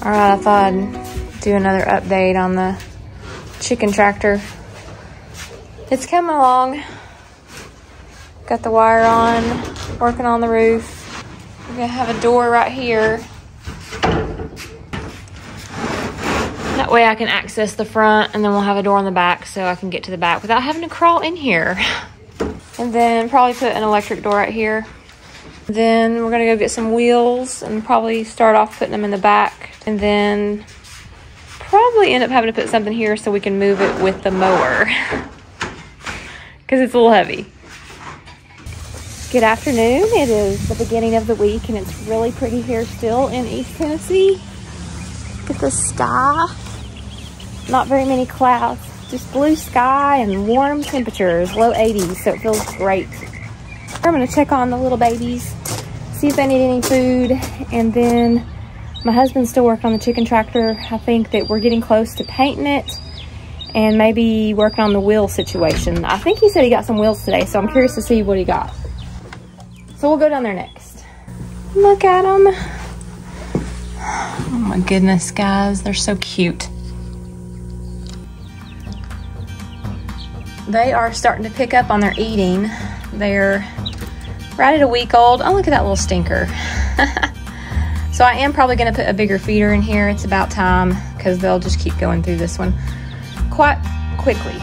All right, I thought I'd do another update on the chicken tractor. It's coming along. Got the wire on, working on the roof. We're gonna have a door right here. That way I can access the front, and then we'll have a door on the back so I can get to the back without having to crawl in here. And then probably put an electric door right here. Then we're gonna go get some wheels and probably start off putting them in the back. And then probably end up having to put something here so we can move it with the mower. Because it's a little heavy. Good afternoon. It is the beginning of the week and it's really pretty here still in East Tennessee. Look at the sky. Not very many clouds. Just blue sky and warm temperatures, low 80s, so it feels great. I'm gonna check on the little babies, see if they need any food, and then my husband's still working on the chicken tractor. I think that we're getting close to painting it and maybe working on the wheel situation. I think he said he got some wheels today, so I'm curious to see what he got. So we'll go down there next. Look at them. Oh my goodness, guys, they're so cute. They are starting to pick up on their eating. They're right at a week old. Oh, look at that little stinker. So I am probably gonna put a bigger feeder in here. It's about time because they'll just keep going through this one quite quickly.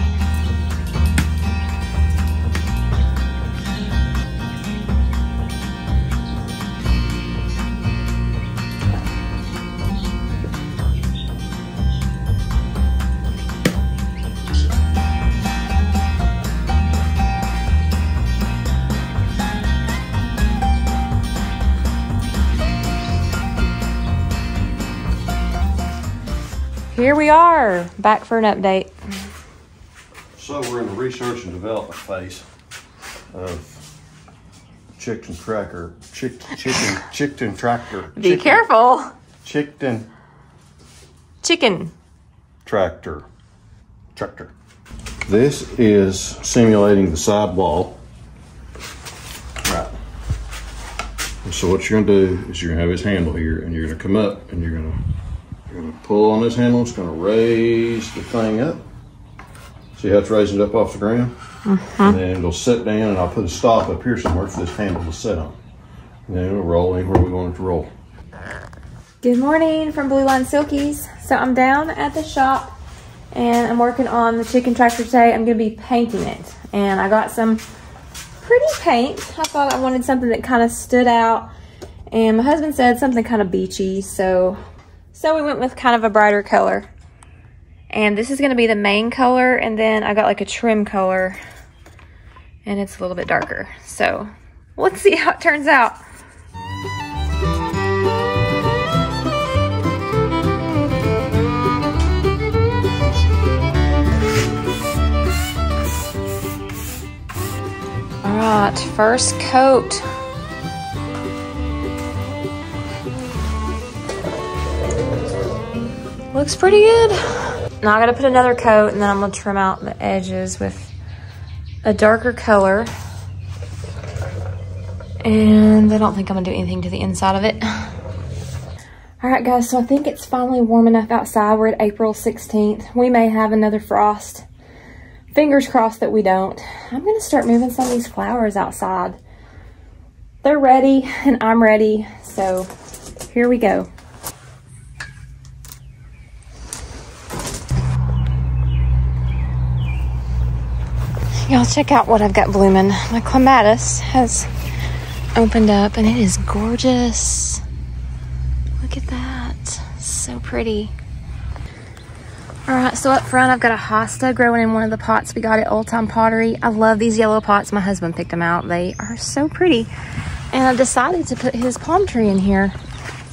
Here we are, back for an update. So we're in the research and development phase of chicken tractor. Be careful. Chicken tractor. This is simulating the sidewall. Right. And so what you're gonna do is you're gonna have his handle here, and you're gonna come up, and you're gonna pull on this handle. It's gonna raise the thing up. See how it's raising it up off the ground? And then it'll sit down, and I'll put a stop up here somewhere for this handle to sit on. And then it'll roll anywhere we want it to roll. Good morning from Blue Line Silkies. So I'm down at the shop and I'm working on the chicken tractor today. I'm gonna be painting it. And I got some pretty paint. I thought I wanted something that kind of stood out. And my husband said something kind of beachy, so we went with kind of a brighter color. And this is gonna be the main color, and then I got like a trim color, and it's a little bit darker. So let's see how it turns out. All right, first coat. Looks pretty good. Now I gotta put another coat, and then I'm gonna trim out the edges with a darker color. And I don't think I'm gonna do anything to the inside of it. All right, guys, so I think it's finally warm enough outside. We're at April 16th. We may have another frost. Fingers crossed that we don't. I'm gonna start moving some of these flowers outside. They're ready, and I'm ready, so here we go. Y'all check out what I've got blooming. My clematis has opened up and it is gorgeous. Look at that, so pretty. All right, so up front I've got a hosta growing in one of the pots we got at Old Time Pottery. I love these yellow pots. My husband picked them out. They are so pretty. And I decided to put his palm tree in here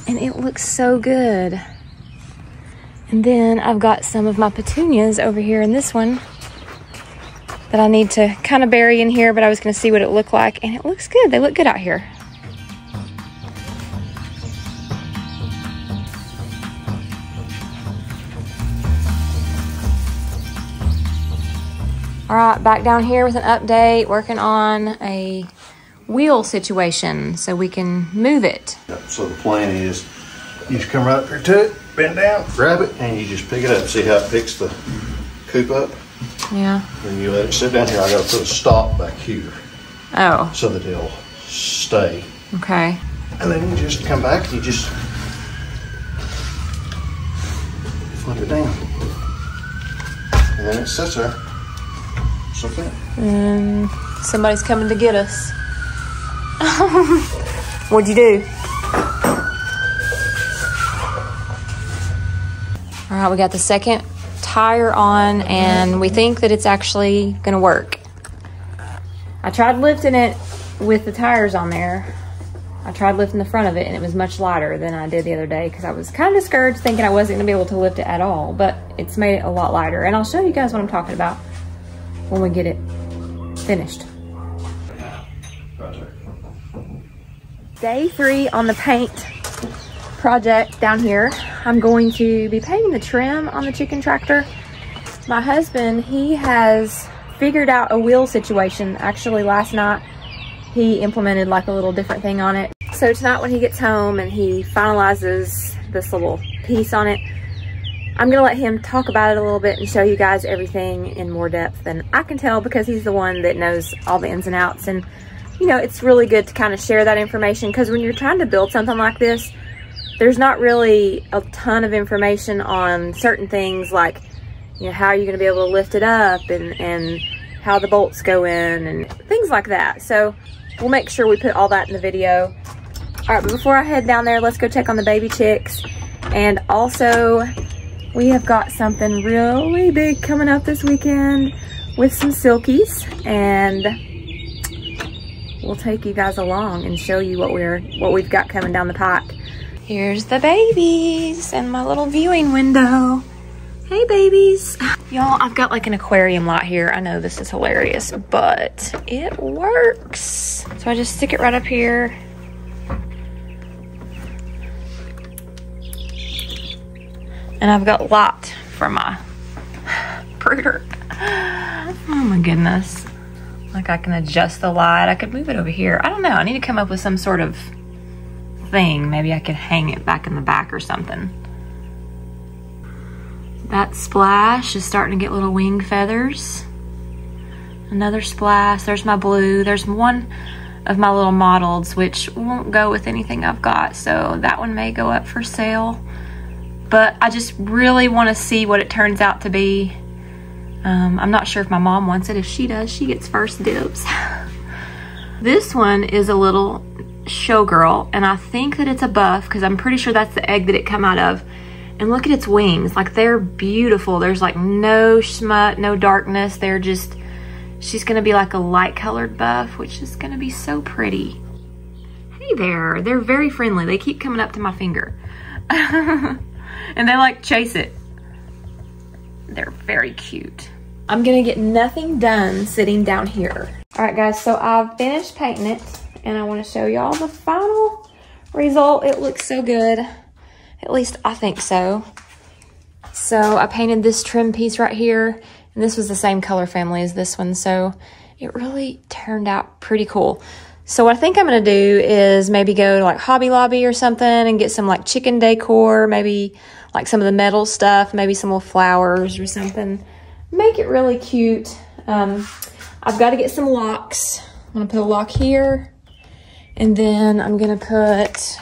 and it looks so good. And then I've got some of my petunias over here in this one that I need to kind of bury in here, but I was gonna see what it looked like, and it looks good. They look good out here. All right, back down here with an update, working on a wheel situation so we can move it. Yep, so the plan is you just come right up here to it, bend down, grab it, and you just pick it up. See how it picks the coop up? Yeah. And you let it sit down here. I got to put a stop back here. Oh. So that it'll stay. Okay. And then you just come back and you just flip it down. And then it sits there. So good. And somebody's coming to get us. What'd you do? All right, we got the second tire on and we think that it's actually gonna work. I tried lifting it with the tires on there. I tried lifting the front of it and it was much lighter than I did the other day because I was kind of discouraged thinking I wasn't gonna be able to lift it at all, but it's made it a lot lighter. And I'll show you guys what I'm talking about when we get it finished. Day 3 on the paint project down here. I'm going to be painting the trim on the chicken tractor. My husband, he has figured out a wheel situation. Actually, last night, he implemented like a little different thing on it. So tonight when he gets home and he finalizes this little piece on it, I'm gonna let him talk about it a little bit and show you guys everything in more depth than I can tell because he's the one that knows all the ins and outs. And you know, it's really good to kind of share that information because when you're trying to build something like this, there's not really a ton of information on certain things like, you know, how you're gonna be able to lift it up and how the bolts go in and things like that. So we'll make sure we put all that in the video. All right, but before I head down there, let's go check on the baby chicks. And also, we have got something really big coming up this weekend with some Silkies, and we'll take you guys along and show you what we've got coming down the pike. Here's the babies and my little viewing window. Hey babies. Y'all, I've got like an aquarium lot here. I know this is hilarious, but it works. So I just stick it right up here. And I've got Lot for my brooder. Oh my goodness. Like I can adjust the light. I could move it over here. I don't know. I need to come up with some sort of thing. Maybe I could hang it back in the back or something. That splash is starting to get little wing feathers. Another splash. There's my blue. There's one of my little mottleds, which won't go with anything I've got. So that one may go up for sale. But I just really want to see what it turns out to be. I'm not sure if my mom wants it. If she does, she gets first dibs. This one is a little showgirl, and I think that it's a buff because I'm pretty sure that's the egg that it come out of. And look at its wings. Like, they're beautiful. There's like no smut, no darkness. They're just, she's gonna be like a light colored buff, which is gonna be so pretty. Hey there, they're very friendly. They keep coming up to my finger. And they like chase it. They're very cute. I'm gonna get nothing done sitting down here. All right guys, so I've finished painting it and I wanna show y'all the final result. It looks so good. At least I think so. So I painted this trim piece right here, and this was the same color family as this one, so it really turned out pretty cool. So what I think I'm gonna do is maybe go to like Hobby Lobby or something and get some like chicken decor, maybe like some of the metal stuff, maybe some little flowers or something. Make it really cute. I've got to get some locks. I'm gonna put a lock here, and then I'm gonna put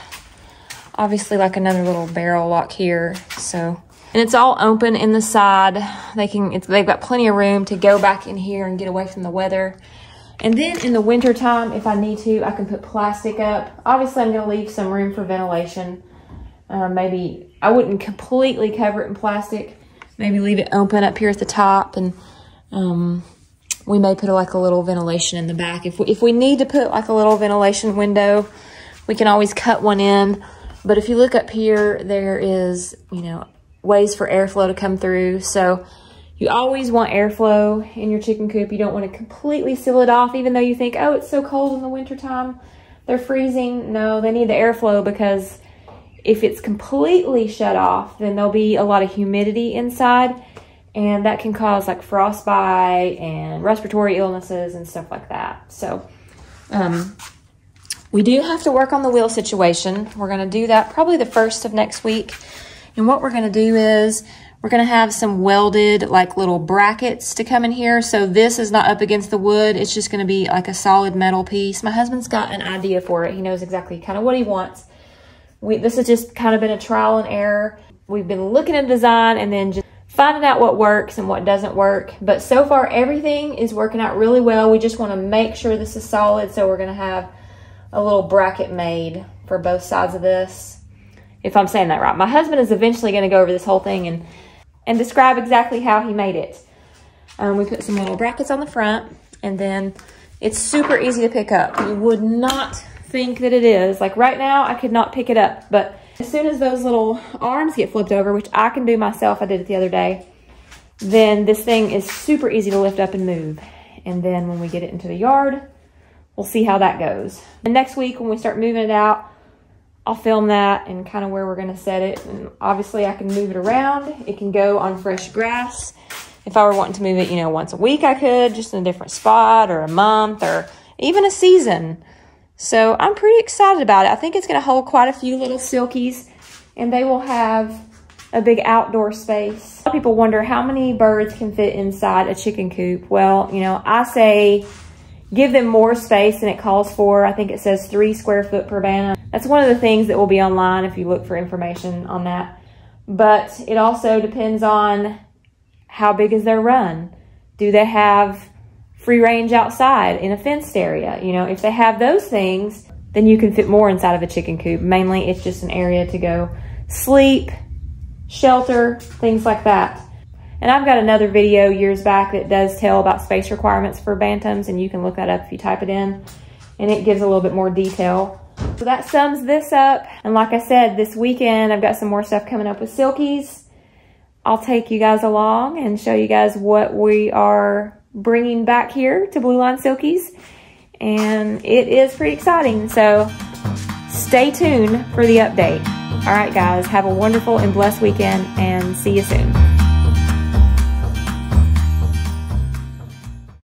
obviously like another little barrel lock here. So, and it's all open in the side. They've got plenty of room to go back in here and get away from the weather. And then in the winter time, if I need to, I can put plastic up. Obviously, I'm gonna leave some room for ventilation. Maybe I wouldn't completely cover it in plastic. Maybe leave it open up here at the top, and we may put like a little ventilation in the back. If we need to put like a little ventilation window, we can always cut one in. But if you look up here, there is, you know, ways for airflow to come through. So you always want airflow in your chicken coop. You don't want to completely seal it off, even though you think, oh, it's so cold in the wintertime, they're freezing. No, they need the airflow, because if it's completely shut off, then there'll be a lot of humidity inside, and that can cause like frostbite and respiratory illnesses and stuff like that. So we do have to work on the wheel situation. We're gonna do that probably the first of next week. And what we're gonna do is we're gonna have some welded like little brackets to come in here. So this is not up against the wood. It's just gonna be like a solid metal piece. My husband's got an idea for it. He knows exactly kind of what he wants. This has just kind of been a trial and error. We've been looking at design and then just finding out what works and what doesn't work. But so far everything is working out really well. We just wanna make sure this is solid. So we're gonna have a little bracket made for both sides of this, if I'm saying that right. My husband is eventually gonna go over this whole thing and describe exactly how he made it. We put some little brackets on the front, and then it's super easy to pick up. You would not think that it is. Like right now, I could not pick it up, but as soon as those little arms get flipped over, which I can do myself, I did it the other day, then this thing is super easy to lift up and move. And then when we get it into the yard, we'll see how that goes. And next week when we start moving it out, I'll film that and kind of where we're gonna set it. And obviously I can move it around. It can go on fresh grass. If I were wanting to move it, you know, once a week I could, just in a different spot, or a month, or even a season. So I'm pretty excited about it. I think it's gonna hold quite a few little Silkies, and they will have a big outdoor space. A lot of people wonder how many birds can fit inside a chicken coop. Well, you know, I say give them more space than it calls for. I think it says 3 square foot per bantam. That's one of the things that will be online if you look for information on that. But it also depends on how big is their run. Do they have free range outside in a fenced area? You know, if they have those things, then you can fit more inside of a chicken coop. Mainly it's just an area to go sleep, shelter, things like that. And I've got another video years back that does tell about space requirements for bantams, and you can look that up if you type it in, and it gives a little bit more detail. So that sums this up. And like I said, this weekend, I've got some more stuff coming up with Silkies. I'll take you guys along and show you guys what we are bringing back here to Blue Line Silkies. And it is pretty exciting. So stay tuned for the update. All right, guys, have a wonderful and blessed weekend, and see you soon.